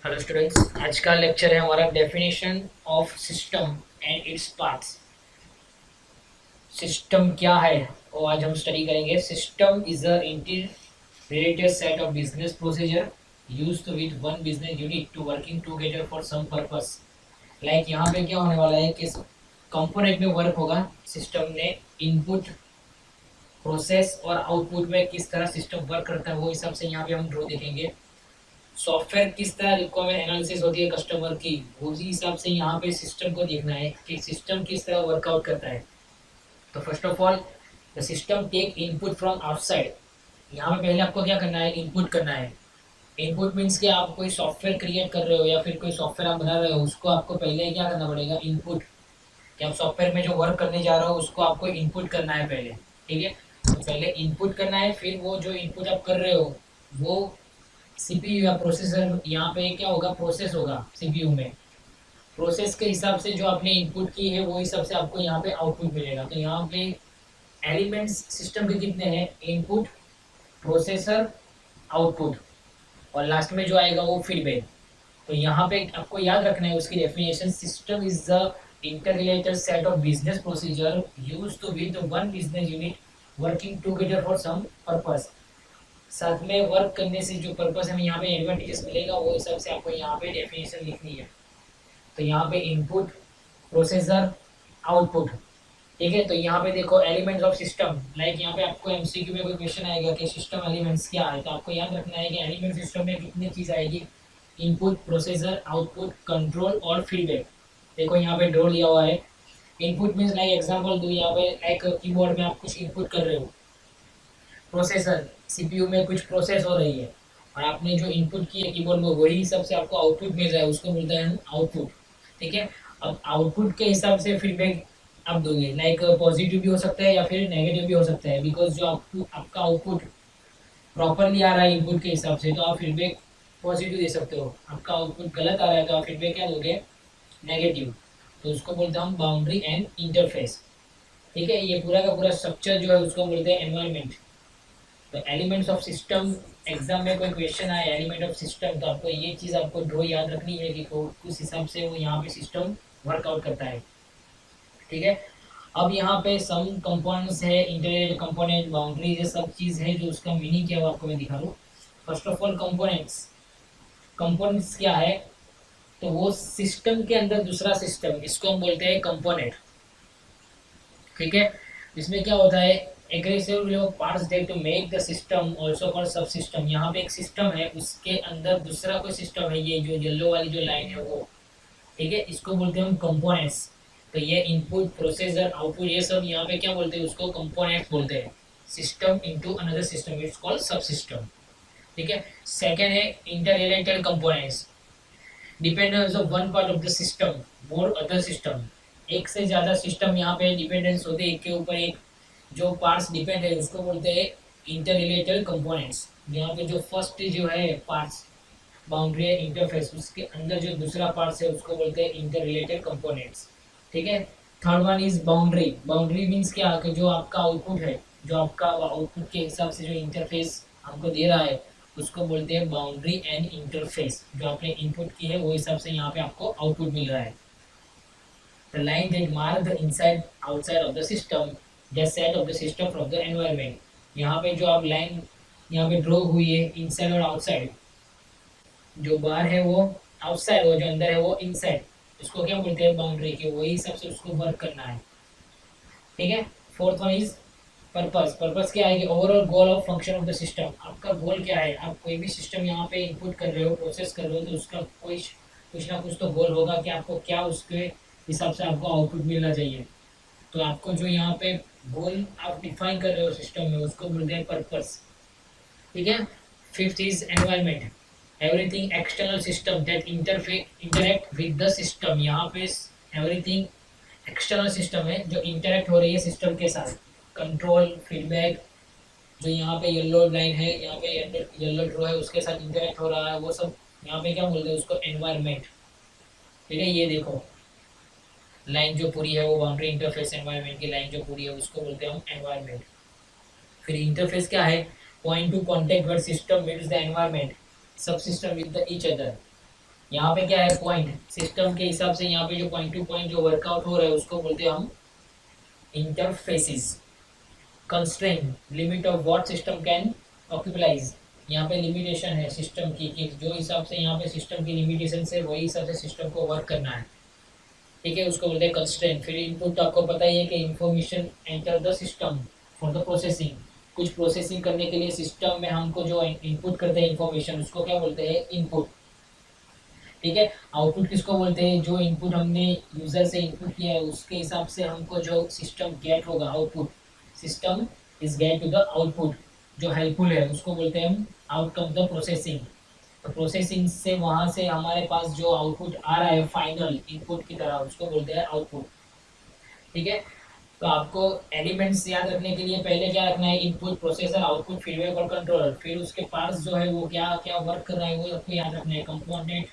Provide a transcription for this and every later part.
Hello students, आज का lecture है हमारा definition of system and its parts. System क्या है वो आज हम स्टडी करेंगे। System is a integrated set of business procedure used with one business unit to working together for some purpose. Like यहाँ पे क्या होने वाला है कि कंपोनेंट में वर्क होगा। सिस्टम ने इनपुट, प्रोसेस और आउटपुट में किस तरह सिस्टम वर्क करता है वो हिसाब से यहाँ पे हम ड्रॉ देखेंगे। सॉफ्टवेयर किस तरह रिक्वायरमेंट एनालिसिस होती है कस्टमर की, उसी हिसाब से यहाँ पे सिस्टम को देखना है कि सिस्टम किस तरह वर्कआउट करता है। तो first of all the system take input from outside. यहाँ पे पहले आपको क्या करना है, इनपुट करना है। इनपुट मीन्स कि आप कोई सॉफ्टवेयर क्रिएट कर रहे हो या फिर कोई सॉफ्टवेयर आप बना रहे हो, उसको आपको पहले क्या करना पड़ेगा, इनपुट। कि आप सॉफ्टवेयर में जो वर्क करने जा रहे हो उसको आपको इनपुट करना है पहले। ठीक है, तो पहले इनपुट करना है, फिर वो जो इनपुट आप कर रहे हो वो सीपीयू या प्रोसेसर, यहाँ पे क्या होगा, प्रोसेस होगा सीपीयू में। प्रोसेस के हिसाब से जो आपने इनपुट की है वो हिसाब से आपको यहाँ पे आउटपुट मिलेगा। तो यहाँ पे एलिमेंट्स सिस्टम के कितने हैं, इनपुट, प्रोसेसर, आउटपुट, और लास्ट में जो आएगा वो फीडबैक। तो यहाँ पे आपको याद रखना है उसकी definition. System is the interrelated set of business procedure used to with one business unit working together for some purpose. साथ में वर्क करने से जो पर्पस हमें यहाँ पे एडवांटेजेस मिलेगा वो हिसाब से आपको यहाँ पे डेफिनेशन लिखनी है। तो यहाँ पे इनपुट, प्रोसेसर, आउटपुट। ठीक है, तो यहाँ पे देखो एलिमेंट्स ऑफ सिस्टम। लाइक यहाँ पे आपको एमसीक्यू में कोई क्वेश्चन आएगा कि सिस्टम एलिमेंट्स क्या है, तो आपको याद रखना है कि एलिमेंट सिस्टम में कितनी चीज़ आएगी, इनपुट, प्रोसेसर, आउटपुट, कंट्रोल और फीडबैक। देखो यहाँ पे ड्रॉ लिया हुआ है। इनपुट मीन्स लाइक एग्जांपल दूँ, यहाँ पे लाइक कीबोर्ड में आप कुछ इनपुट कर रहे हो। प्रोसेसर, सीपीयू में कुछ प्रोसेस हो रही है और आपने जो इनपुट की है कीबोर्ड में वही हिसाब से आपको आउटपुट मिल रहा है, उसको मिलता है आउटपुट। ठीक है, अब आउटपुट के हिसाब से फीडबैक आप दोगे। लाइक पॉजिटिव भी हो सकता है या फिर नेगेटिव भी हो सकता है, बिकॉज जो आपका आउटपुट प्रॉपरली आ रहा है इनपुट के हिसाब से तो आप फीडबैक पॉजिटिव दे सकते हो। आपका आउटपुट गलत आ रहा है तो आप फीडबैक क्या दोगे, नेगेटिव। तो उसको बोलते हैं हम बाउंड्री एंड इंटरफेस। ठीक है, ये पूरा का पूरा स्ट्रक्चर जो है उसको बोलते हैं एनवायरमेंट। तो एलिमेंट्स ऑफ सिस्टम, एग्जाम में कोई क्वेश्चन आए एलिमेंट ऑफ सिस्टम, तो आपको ये चीज़ आपको ड्रॉ याद रखनी है कि उस हिसाब से वो यहाँ पे सिस्टम वर्कआउट करता है। ठीक है, अब यहाँ पे सम कंपोनेंट्स है, इंटरनेट कंपोनेंट, बाउंड्री, ये सब चीज़ है जो उसका मीनिंग क्या है वो आपको मैं दिखा दूँ। First of all components. Components क्या है, तो वो सिस्टम के अंदर दूसरा सिस्टम, इसको हम बोलते हैं कंपोनेंट। ठीक है, इसमें क्या होता है, एग्रेसिव जो parts they to make the system also called sub system. यहाँ पे एक सिस्टम है उसके अंदर दूसरा कोई सिस्टम है, ये जो येलो वाली जो लाइन है वो। ठीक है, इसको बोलते हैं हम कंपोनेंट्स। तो ये इनपुट, प्रोसेसर, आउटपुट, ये सब यहाँ पे क्या बोलते हैं, उसको कंपोनेंट्स बोलते हैं। System into another system it's called sub system. ठीक है, सेकेंड है inter related components. Dependence of one part of the system more other system. एक से ज़्यादा सिस्टम यहाँ पे डिपेंडेंस होते हैं, एक के ऊपर एक जो पार्ट्स डिपेंड है उसको बोलते हैं इंटर रिलेटेड कंपोनेंट्स। यहाँ पे जो फर्स्ट जो है पार्ट्स, बाउंड्री है, इंटरफेस, उसके अंदर जो दूसरा पार्ट्स है उसको बोलते हैं इंटर रिलेटेड कंपोनेंट्स। ठीक है, third one is boundary. Boundary means क्या, कि जो आपका आउटपुट है, जो आपका आउटपुट के हिसाब से जो इंटरफेस हमको दे रहा है उसको बोलते हैं बाउंड्री एंड इंटरफेस। जो आपने इनपुट की है वो हिसाब से यहाँ पे आपको आउटपुट मिल रहा है। The line that mark the inside outside of the system, the set of the system from the environment। यहाँ पे जो आप लाइन यहाँ पे ड्रॉ हुई है इनसाइड और आउटसाइड, जो बाहर है वो आउटसाइड, वो जो अंदर है वो इनसाइड, उसको क्या बोलते हैं, बाउंड्री। के वही हिसाब से उसको वर्क करना है। ठीक है, fourth one is purpose. Purpose क्या है कि overall goal of function of the system. आपका गोल क्या है, आप कोई भी सिस्टम यहाँ पे इनपुट कर रहे हो, प्रोसेस कर रहे हो, तो उसका कोई कुछ ना कुछ तो गोल होगा कि आपको क्या उसके हिसाब से आपको आउटपुट मिलना चाहिए। तो आपको जो यहाँ पे गोल आप डिफाइन कर रहे हो सिस्टम में उसको बोलते हैं पर्पस। ठीक है, fifth is environment. Everything external system that interact with the system. यहाँ पे एवरीथिंग एक्सटर्नल सिस्टम है जो इंटरेक्ट हो रही है सिस्टम के साथ। कंट्रोल, फीडबैक, जो यहाँ पे येलो लाइन है, यहाँ पे येलो ड्रॉ है, उसके साथ इंटरेक्ट हो रहा है, वो सब यहाँ पे क्या बोलते हैं उसको, एनवायरमेंट। ठीक है, ये देखो लाइन जो पूरी है वो बाउंड्री इंटरफेस एनवायरनमेंट की लाइन जो पूरी है उसको बोलते हैं हम एनवायरनमेंट। फिर इंटरफेस क्या है, point to contact word system means the environment, subsystem with the each other. यहाँ पे क्या है, पॉइंट सिस्टम के हिसाब से यहाँ पे जो पॉइंट टू पॉइंट जो वर्कआउट हो रहा है उसको बोलते हैं हम interfaces. Constraint limit of what system can occupalise, यहाँ पे लिमिटेशन है सिस्टम की कि जो हिसाब से यहाँ पे सिस्टम की लिमिटेशन से वही हिसाब से सिस्टम को वर्क करना है। ठीक है, उसको बोलते हैं कंस्ट्रेंट। फिर इनपुट तो आपको पता ही है कि information enter the system for the processing, कुछ प्रोसेसिंग करने के लिए सिस्टम में हमको जो इनपुट करते हैं इंफॉर्मेशन उसको क्या बोलते हैं, इनपुट। ठीक है, आउटपुट किसको बोलते हैं, जो इनपुट हमने यूजर से इनपुट किया है उसके हिसाब से हमको जो सिस्टम गेट होगा output, system is get to the output जो हेल्पफुल है उसको बोलते हैं हम आउटकम द प्रोसेसिंग। तो प्रोसेसिंग से वहां से हमारे पास जो आउटपुट आ रहा है फाइनल इनपुट की तरह उसको बोलते हैं आउटपुट। ठीक है, तो आपको एलिमेंट्स याद रखने के लिए पहले क्या रखना है, इनपुट, प्रोसेसर, आउटपुट, फीडबैक और कंट्रोलर। फिर उसके पार्ट्स जो है वो क्या क्या वर्क कर रहा है वो आपको याद रखना है, component,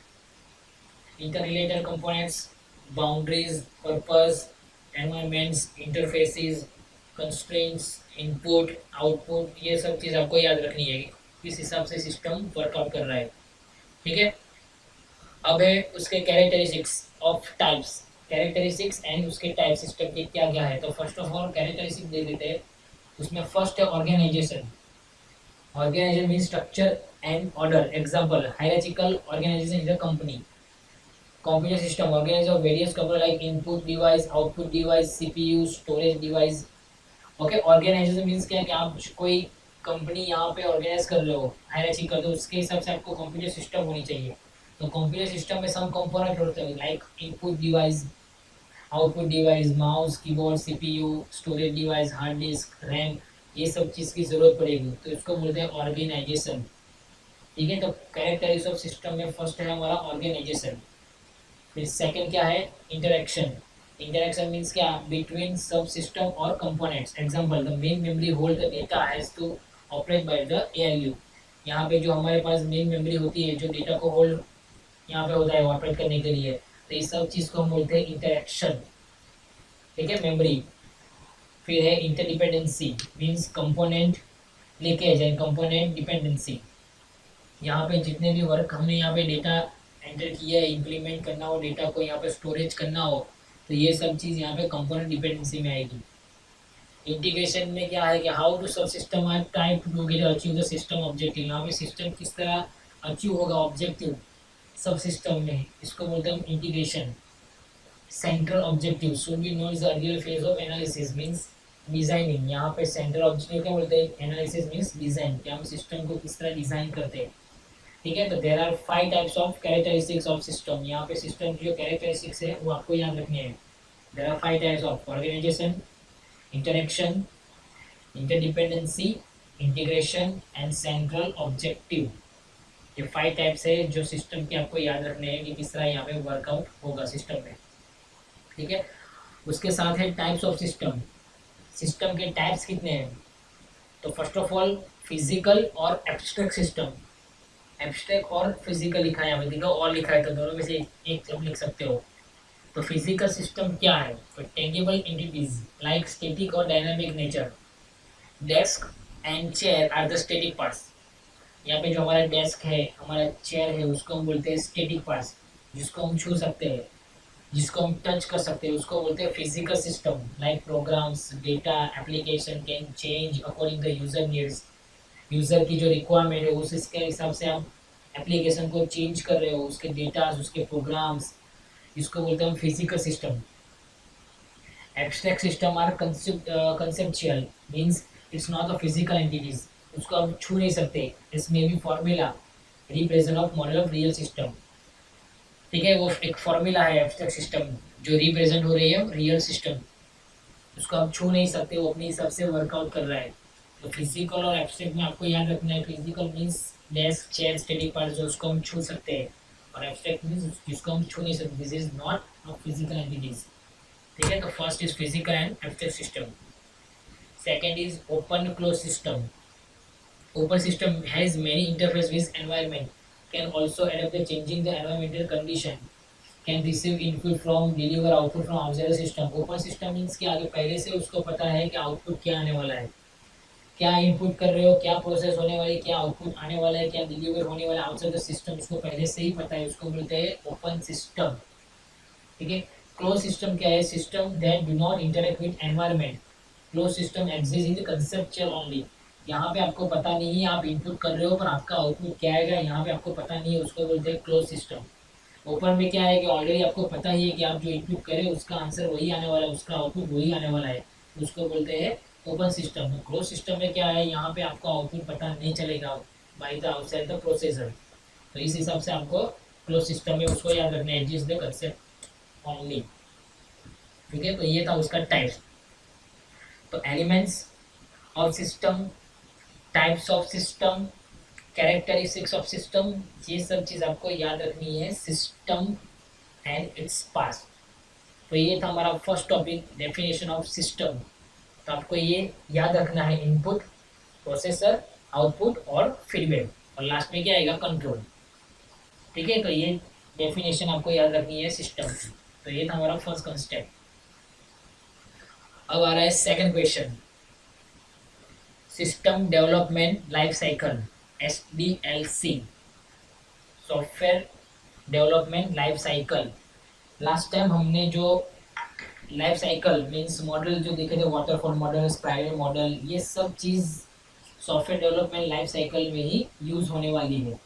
interrelated components, boundaries, purpose, environments, interfaces, constraints, input, output, ये सब चीज़ आपको याद रखनी है कि किस हिसाब से सिस्टम वर्कआउट कर रहा है। ठीक है, अब है उसके characteristics of types, characteristics and उसके टाइप सिस्टम के क्या क्या है। तो फर्स्ट ऑफ ऑल कैरेक्टरिस्टिक दे देते हैं, उसमें फर्स्ट है organisation. Organisation mean structure and order. Example, hierarchical organisation is a company. Computer system organized of various components like input device, output device, CPU, storage device. Okay, organization means क्या है कि आप कोई कंपनी यहाँ पे organise कर रहे हो, हायरार्ची कर दो, उसके हिसाब से आपको कंप्यूटर सिस्टम होनी चाहिए। तो कंप्यूटर सिस्टम में सम कंपोनेंट होते हैं like input device, output device, mouse, keyboard, CPU, storage device, hard disk, RAM, ये सब चीज़ की जरूरत पड़ेगी, तो इसको बोलते हैं ऑर्गेनाइजेशन। ठीक है, तो कैरेक्टरिस्टिक्स ऑफ सिस्टम में फर्स्ट है हमारा ऑर्गेनाइजेशन। फिर सेकंड क्या है, इंटरेक्शन। इंटरेक्शन मीन्स क्या, बिटवीन सब सिस्टम और components. Example, the main memory hold the data has to operate by the ALU. यहाँ पे जो हमारे पास मेन मेमोरी होती है जो डेटा को होल्ड यहाँ पे होता है ऑपरेट करने के लिए, तो इस सब चीज़ को हम बोलते हैं इंटरेक्शन। ठीक है, मेमोरी। फिर है interdependency, means component leakage and component dependency. यहाँ पे जितने भी वर्क हमने यहाँ पे डेटा एंटर किया है, इम्प्लीमेंट करना हो डेटा को, यहाँ पे स्टोरेज करना हो, तो ये सब चीज़ यहाँ पे कंपोनेंट डिपेंडेंसी में आएगी। इंटीग्रेशन में क्या है कि how to sub system are try to together achieve the system objective. यहाँ पे सिस्टम किस तरह अचीव होगा ऑब्जेक्टिव सब सिस्टम में, इसको बोलते हैं integration. Central objective should be known as the earlier phase of analysis means designing. यहाँ पे सेंट्रल ऑब्जेक्टिव क्या बोलते हैं, एनालिसिस मीन्स डिजाइन, कि हम सिस्टम को किस तरह डिजाइन करते हैं। ठीक है, तो there are 5 types of characteristics of system. यहाँ पे सिस्टम की जो कैरेक्टरिस्टिक्स है वो आपको याद रखनी है। There are 5 types of organisation, interaction, interdependency, integration and central objective. ये 5 टाइप्स है जो सिस्टम के आपको याद रखने हैं कि किस तरह यहाँ पे वर्कआउट होगा सिस्टम में। ठीक है, उसके साथ है टाइप्स ऑफ सिस्टम। सिस्टम के टाइप्स कितने हैं, तो फर्स्ट ऑफ ऑल फिजिकल और एब्स्ट्रैक्ट सिस्टम। एब्स्ट्रैक्ट और फिजिकल लिखा है यहाँ पे, देखो और लिखा है तो दोनों में से एक सब लिख सकते हो। तो फिजिकल सिस्टम क्या है, तो टेंजिबल एंटिटीज लाइक स्टैटिक और dynamic nature. Desk and chair are the static parts. यहाँ पे जो हमारा डेस्क है, हमारा चेयर है, उसको हम बोलते हैं स्टैटिक पार्ट्स, जिसको हम छू सकते हैं, जिसको हम टच कर सकते हैं, उसको बोलते हैं physical system. Like programs, data, application can change according the user needs. User की जो रिक्वायरमेंट है उस इसके हिसाब से आप एप्लीकेशन को चेंज कर रहे हो, उसके डेटा, उसके प्रोग्राम्स, इसको बोलते हैं हम physical system. Abstract system are conceptual means it's not a physical entities, उसको आप छू नहीं सकते। इसमें भी formula represent of model of real system. ठीक है, वो एक फॉर्मूला है एब्स्ट्रैक्ट सिस्टम जो रिप्रेजेंट हो रही है रियल सिस्टम, उसको आप छू नहीं सकते, वो अपने हिसाब से वर्कआउट कर रहा है। तो फिजिकल और एब्स्ट्रैक्ट में आपको याद रखना है, physical means desk, chair, study part जो उसको हम छू सकते हैं, और एब्स्ट्रैक्ट मीन्स जिसको हम छू नहीं सकते, this is not of physical entities. ठीक है, तो first is physical and abstract system. Second is open close system. Open system has many interface with environment, can also adopt the changing the environmental condition, can receive input from, deliver output from observer system. Open system means कि आगे पहले से उसको पता है कि output क्या आने वाला है, क्या इनपुट कर रहे हो, क्या प्रोसेस होने वाली, क्या आउटपुट आने वाला है, क्या डिलीवर होने वाला है आउटसाइड द सिस्टम, उसको पहले से ही पता है, उसको बोलते हैं ओपन सिस्टम। ठीक है। क्लोज सिस्टम क्या है? System that do not interact with environment. Close system exist in the conceptual only. यहाँ पे आपको पता नहीं है आप इनपुट कर रहे हो पर आपका आउटपुट क्या आएगा, यहाँ पे आपको पता नहीं है, उसको बोलते हैं क्लोज सिस्टम। ओपन में क्या है कि ऑलरेडी आपको पता ही है कि आप जो इनपुट करें उसका आंसर वही आने वाला है, उसका आउटपुट वही आने वाला है, उसको बोलते हैं ओपन सिस्टम। क्लोज सिस्टम में क्या है, यहाँ पे आपको आउटपुट पता नहीं चलेगा by the outside the processor. तो इस हिसाब से आपको क्लोज सिस्टम में उसको याद रखना है, एग्जिस्ट द कंसेप्ट ओनली। ठीक है। तो ये था उसका टाइप्स। तो elements of system, types of system, characteristics of system, ये सब चीज़ आपको याद रखनी है सिस्टम एंड इट्स पास। तो ये था हमारा first topic, definition of system. तो आपको ये याद रखना है, इनपुट, प्रोसेसर, आउटपुट और फीडबैक, और लास्ट में क्या आएगा, कंट्रोल। ठीक है। तो ये डेफिनेशन आपको याद रखनी है सिस्टम। तो ये था हमारा फर्स्ट कंसेप्ट। अब आ रहा है second question, system development life cycle, SDLC, software development life cycle. Last time हमने जो लाइफ साइकिल मीन्स मॉडल जो देखे थे, वाटरफॉल मॉडल, स्पाइरल मॉडल, ये सब चीज़ सॉफ्टवेयर डेवलपमेंट लाइफ साइकिल में ही यूज़ होने वाली है।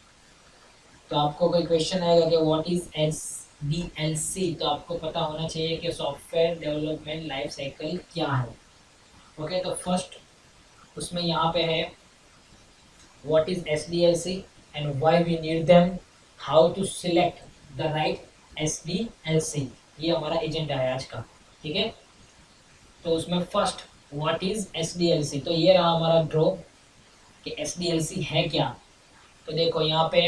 तो आपको कोई क्वेश्चन आएगा कि व्हाट इज़ SDLC, तो आपको पता होना चाहिए कि सॉफ्टवेयर डेवलपमेंट लाइफ साइकिल क्या है। ओके। तो फर्स्ट उसमें यहाँ पे है what is SDLC and why we need them, how to select the right SDLC। ये हमारा एजेंडा है आज का। ठीक है। तो उसमें फर्स्ट व्हाट इज SDLC, तो ये रहा हमारा ड्रॉ कि SDLC है क्या। तो देखो यहाँ पे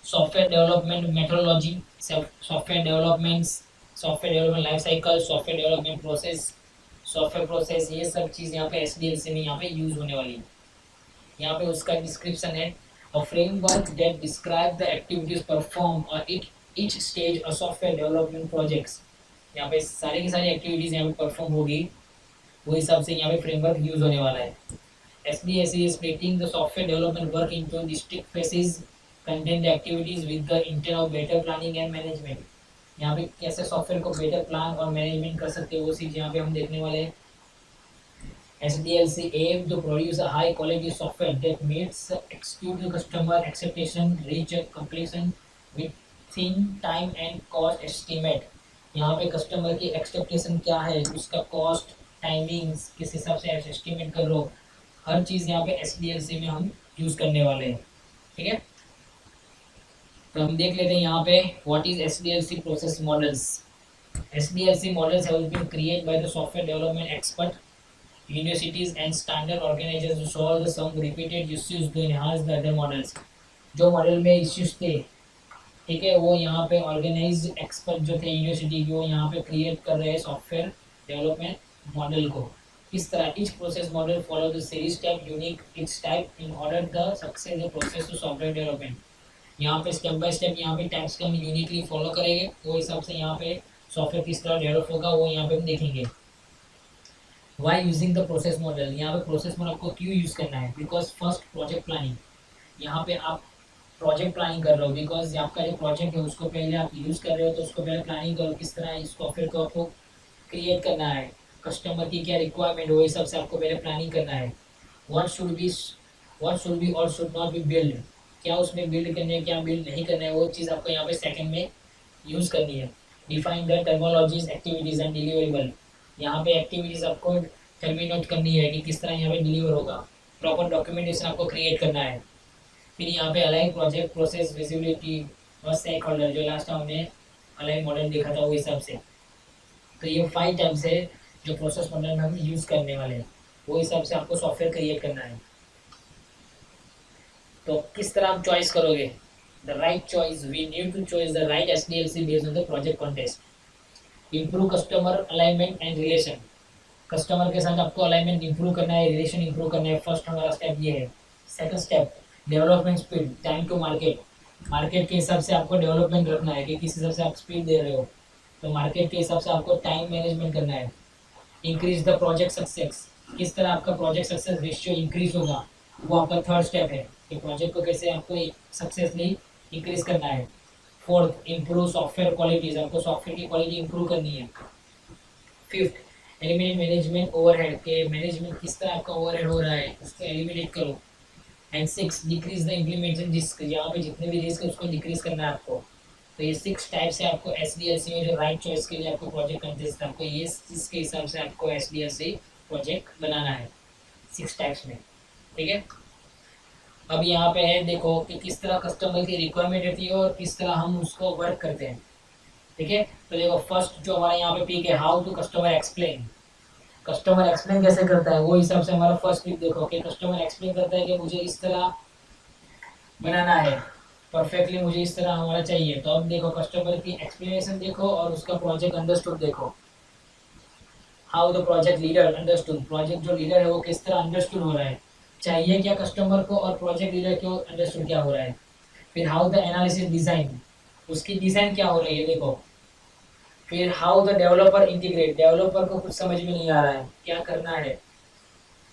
software development methodology, software development life cycle, software development process, software process, ये सब चीज़ यहाँ पे SDLC में यहाँ पे यूज होने वाली है। यहाँ पे उसका डिस्क्रिप्शन है, a framework that describe the activities perform और each stage of software development projects। यहाँ पे सारी की सारी एक्टिविटीज यहाँ पे परफॉर्म होगी, वो हिसाब से यहाँ पे फ्रेमवर्क यूज होने वाला है। SDLC is splitting the software development work into distinct phases, contain the activities with the intent of better planning and management। यहाँ पे कैसे सॉफ्टवेयर को बेटर प्लान और मैनेजमेंट कर सकते हैं वो चीज़ यहाँ पे हम देखने वाले हैं। SDLC aim to produce a high quality software that meets execute the customer expectation, reach a completion within time and cost estimate। यहाँ पे कस्टमर की एक्सपेक्टेशन क्या है, उसका कॉस्ट, टाइमिंग्स किस हिसाब से एस्टिमेट कर रहे हो, हर चीज़ यहाँ पे SDLC में हम यूज़ करने वाले हैं। ठीक है। तो हम देख लेते हैं यहाँ पे what is SDLC process models. SDLC models have been created by the software development expert, universities and standard organizations to solve the some repeated issues to enhance the other models। जो मॉडल में issues थे, ठीक है, वो यहाँ पे organise expert जो थे यूनिवर्सिटी के, वो यहाँ पे क्रिएट कर रहे हैं सॉफ्टवेयर डेवलपमेंट मॉडल को। इस तरह each process model follow the series step unique its type in order the success the process to software development. यहाँ पे स्टेप बाय स्टेप यहाँ पे टाइप्स का हम यूनिकली फॉलो करेंगे, वो हिसाब से यहाँ पे सॉफ्टवेयर किस तरह डेवलप होगा वो यहाँ पे हम देखेंगे। Why using the process model, यहाँ पे प्रोसेस मॉडल आपको क्यों यूज़ करना है, बिकॉज फर्स्ट प्रोजेक्ट प्लानिंग, यहाँ पे आप प्रोजेक्ट प्लानिंग कर रहे हो, बिकॉज आपका जो प्रोजेक्ट है उसको पहले आप यूज़ कर रहे हो, तो उसको पहले प्लानिंग करो किस तरह इस सॉफ्टवेयर को आपको क्रिएट करना है, कस्टमर की क्या रिक्वायरमेंट हो, इस सब से आपको पहले प्लानिंग करना है। व्हाट शुड बी और शुड नॉट बी बिल्ड, क्या उसमें बिल्ड करने है क्या बिल्ड नहीं करना है, वो चीज़ आपको यहाँ पे सेकंड में यूज़ करनी है। Define the terminologies activities and deliverable, यहाँ पे एक्टिविटीज आपको टर्मिनेट करनी है कि किस तरह यहाँ पे डिलीवर होगा। प्रॉपर डॉक्यूमेंटेशन आपको क्रिएट करना है। फिर यहाँ पे अलाइन प्रोजेक्ट प्रोसेस विजिबिलिटी और स्टेक होल्डर, जो लास्ट टाइम हमने अलाइन मॉडल देखा था वो हिसाब से। तो ये 5 टाइप्स है जो प्रोसेस मॉडल में हम यूज़ करने वाले हैं, वो हिसाब से आपको सॉफ्टवेयर क्रिएट करना है। तो किस तरह आप चॉइस करोगे, the right choice, we need to choice the right SDLC based on the project context. Improve customer alignment and relation, customer के साथ आपको अलाइनमेंट इंप्रूव करना है, रिलेशन इंप्रूव करना है, फर्स्ट हमारा स्टेप ये है। Second step development speed, time to market, market के हिसाब से आपको डेवलपमेंट रखना है कि किस हिसाब से आप स्पीड दे रहे हो, तो मार्केट के हिसाब से आपको टाइम मैनेजमेंट करना है। इंक्रीज द प्रोजेक्ट सक्सेस, किस तरह आपका प्रोजेक्ट सक्सेस रेशियो इंक्रीज होगा, वो आपका थर्ड स्टेप है कि प्रोजेक्ट को कैसे आपको सक्सेसली इंक्रीज करना है। फोर्थ, इम्प्रूव सॉफ्टवेयर क्वालिटीज, आपको सॉफ्टवेयर की क्वालिटी इंप्रूव करनी है। फिफ्थ, एलिमिनेट मैनेजमेंट ओवरहेड, के मैनेजमेंट किस तरह आपका ओवरहेड हो रहा है उसको एलिमिनेट करो। And six, decrease the implementation risk, यहाँ पे जितने भी रिस्क है उसको डिक्रीज करना है आपको। तो ये 6 टाइप से आपको एसडीएलसी में जो राइट चॉइस के लिए आपको प्रोजेक्ट कंटेस्ट है, आपको ये इसके हिसाब से आपको एसडीएलसी प्रोजेक्ट बनाना है 6 टाइप्स में। ठीक है, अब यहाँ पे है देखो कि किस तरह कस्टमर की रिक्वायरमेंट रहती है और किस तरह हम उसको वर्क करते हैं। ठीक है, तो देखो फर्स्ट जो हमारा यहाँ पे पीक है, how to customer explain, customer explain कैसे करता है वो हिसाब से हमारा फर्स्ट पीक देखो कि कस्टमर एक्सप्लेन करता है कि मुझे इस तरह बनाना है, परफेक्टली मुझे इस तरह हमारा चाहिए। तो अब देखो कस्टमर की एक्सप्लेनेशन देखो और उसका प्रोजेक्ट अंडरस्टूड देखो। How the project leader understood, project जो लीडर है वो किस तरह अंडरस्टूड हो रहा है, चाहिए क्या कस्टमर को और प्रोजेक्ट लीडर को अंडरस्टूड क्या हो रहा है। फिर हाउ द एनालिसिस डिजाइन, उसकी डिजाइन क्या हो रही है देखो। फिर how the developer integrate, developer को कुछ समझ में नहीं आ रहा है क्या करना है।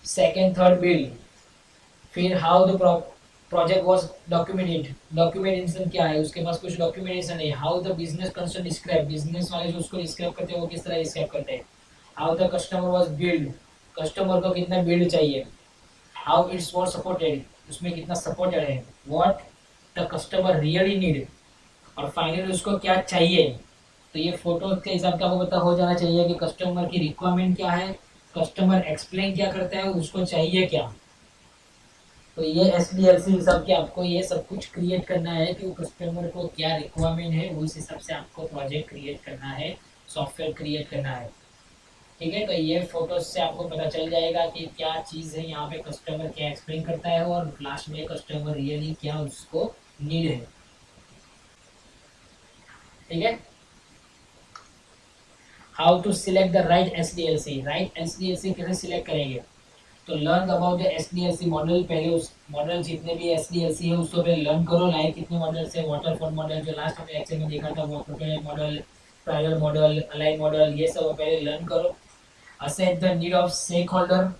Second third build. फिर how the project was documented, documentation क्या है, उसके पास कुछ डॉक्यूमेंटेशन है। How the business concern describe, business वाले जो उसको डिस्क्राइब करते हैं वो किस तरह डिस्क्राइब करते हैं। How the customer was build, customer को कितना बिल्ड चाहिए। हाउ इट्स वाज सपोर्टेड, उसमें कितना सपोर्टेड है। What the customer really need, और फाइनली उसको क्या चाहिए। तो ये फोटो के हिसाब से आपको पता हो जाना चाहिए कि कस्टमर की रिक्वायरमेंट क्या है, कस्टमर एक्सप्लेन क्या करता है, उसको चाहिए क्या। तो ये एस डी एल सी हिसाब के आपको ये सब कुछ क्रिएट करना है कि वो कस्टमर को क्या रिक्वायरमेंट है, उस हिसाब से आपको प्रोजेक्ट क्रिएट करना है, सॉफ्टवेयर क्रिएट करना है। ठीक है, तो ये फोटोज से आपको पता चल जाएगा कि क्या चीज़ है यहाँ पे, कस्टमर क्या एक्सप्लेन करता है और लास्ट में कस्टमर रियली क्या उसको नीड है। ठीक है, how to select the right S D L C, right S D L C कैसे सिलेक्ट करेंगे। तो learn about the S D L C model, पहले उस मॉडल जितने भी एस डी एल सी है उसको पहले लर्न करो। लाइक कितने मॉडल है, वाटरफॉल मॉडल जो लास्ट हमने लेक्चर में देखा था, वो model, prior model, align model, ये सब पहले लर्न करो। Assess the need of stakeholder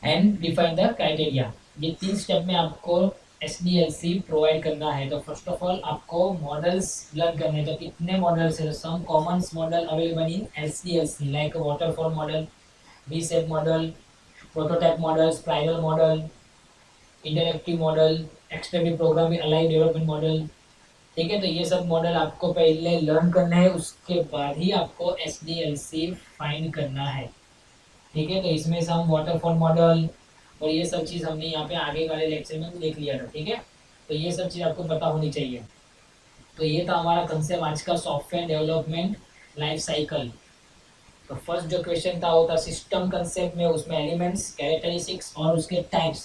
and define the criteria, ये 3 स्टेप में आपको S D L C provide करना है। तो फर्स्ट ऑफ ऑल आपको मॉडल्स लर्न करने हैं, तो कितने मॉडल्स है, some common model available in S D L C like waterfall model, B set model, prototype model, spiral model, interactive model, extended programming, align development model. ठीक है, तो ये सब मॉडल आपको पहले लर्न करना है, उसके बाद ही आपको S D L C find करना है। ठीक है, तो इसमें से हम वाटरफॉल मॉडल और ये सब चीज़ हमने यहाँ पे आगे वाले लेक्चर में देख लिया था। ठीक है, तो ये सब चीज़ आपको पता होनी चाहिए। तो ये था हमारा कंसेप्ट आज का, सॉफ्टवेयर डेवलपमेंट लाइफ साइकिल। तो फर्स्ट जो क्वेश्चन था वो था सिस्टम कंसेप्ट में, उसमें एलिमेंट्स, कैरेक्टरिस्टिक्स और उसके टाइप्स।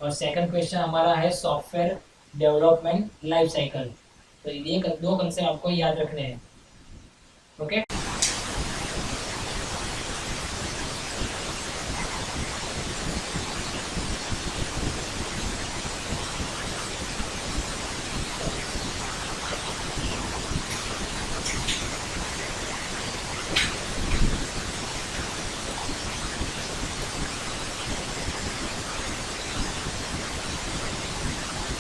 और सेकंड क्वेश्चन हमारा है सॉफ्टवेयर डेवलपमेंट लाइफ साइकिल। तो ये 2 कंसेप्ट आपको याद रखने हैं। ओके।